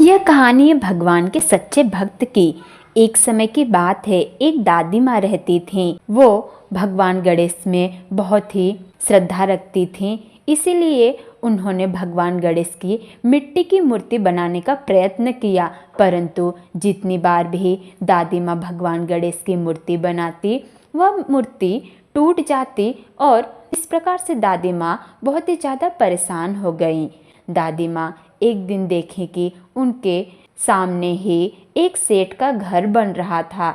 यह कहानी है भगवान के सच्चे भक्त की। एक समय की बात है, एक दादी माँ रहती थीं। वो भगवान गणेश में बहुत ही श्रद्धा रखती थीं, इसीलिए उन्होंने भगवान गणेश की मिट्टी की मूर्ति बनाने का प्रयत्न किया। परंतु जितनी बार भी दादी माँ भगवान गणेश की मूर्ति बनाती, वह मूर्ति टूट जाती और इस प्रकार से दादी माँ बहुत ही ज़्यादा परेशान हो गई। दादी माँ एक दिन देखें कि उनके सामने ही एक सेठ का घर बन रहा था।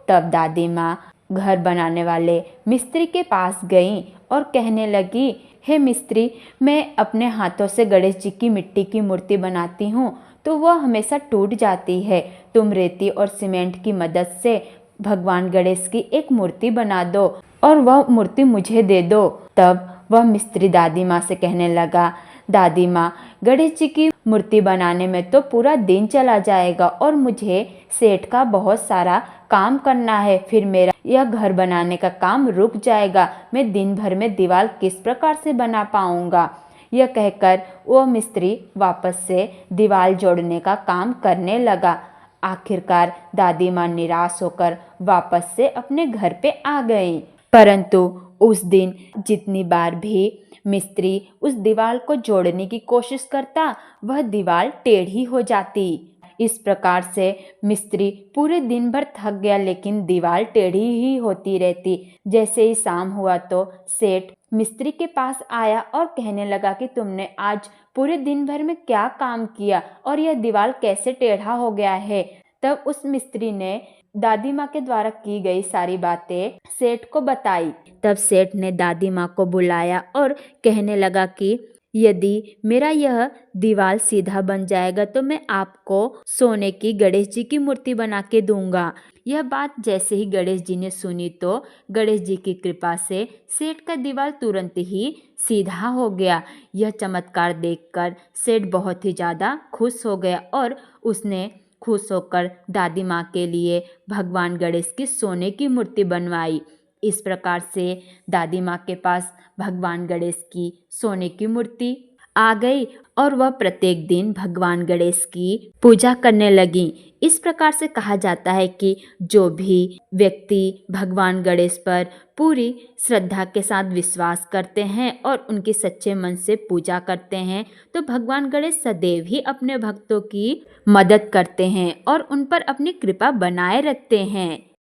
तब दादी माँ घर बनाने वाले मिस्त्री के पास गईं और कहने लगी, हे मिस्त्री, मैं अपने हाथों से गणेश जी की मिट्टी की मूर्ति बनाती हूँ तो वह हमेशा टूट जाती है। तुम रेती और सीमेंट की मदद से भगवान गणेश की एक मूर्ति बना दो और वह मूर्ति मुझे दे दो। तब वह मिस्त्री दादी माँ से कहने लगा, दादी माँ, गणेश जी की मूर्ति बनाने में तो पूरा दिन चला जाएगा और मुझे सेठ का बहुत सारा काम करना है, फिर मेरा यह घर बनाने का काम रुक जाएगा। मैं दिन भर में दीवार किस प्रकार से बना पाऊंगा। यह कहकर वो मिस्त्री वापस से दीवार जोड़ने का काम करने लगा। आखिरकार दादी माँ निराश होकर वापस से अपने घर पे आ गई। परंतु उस दिन जितनी बार भी मिस्त्री उस दीवार को जोड़ने की कोशिश करता, वह दीवार टेढ़ी हो जाती। इस प्रकार से मिस्त्री पूरे दिन भर थक गया, लेकिन दीवार टेढ़ी ही होती रहती। जैसे ही शाम हुआ तो सेठ मिस्त्री के पास आया और कहने लगा कि तुमने आज पूरे दिन भर में क्या काम किया और यह दीवार कैसे टेढ़ा हो गया है। तब उस मिस्त्री ने दादी माँ के द्वारा की गई सारी बातें सेठ को बताई। तब सेठ ने दादी माँ को बुलाया और कहने लगा कि यदि मेरा यह दीवार सीधा बन जाएगा तो मैं आपको सोने की गणेश जी की मूर्ति बना के दूंगा। यह बात जैसे ही गणेश जी ने सुनी तो गणेश जी की कृपा से सेठ का दीवार तुरंत ही सीधा हो गया। यह चमत्कार देखकर सेठ बहुत ही ज़्यादा खुश हो गया और उसने खुश होकर दादी माँ के लिए भगवान गणेश की सोने की मूर्ति बनवाई। इस प्रकार से दादी माँ के पास भगवान गणेश की सोने की मूर्ति आ गई और वह प्रत्येक दिन भगवान गणेश की पूजा करने लगी। इस प्रकार से कहा जाता है कि जो भी व्यक्ति भगवान गणेश पर पूरी श्रद्धा के साथ विश्वास करते हैं और उनकी सच्चे मन से पूजा करते हैं तो भगवान गणेश सदैव ही अपने भक्तों की मदद करते हैं और उन पर अपनी कृपा बनाए रखते हैं।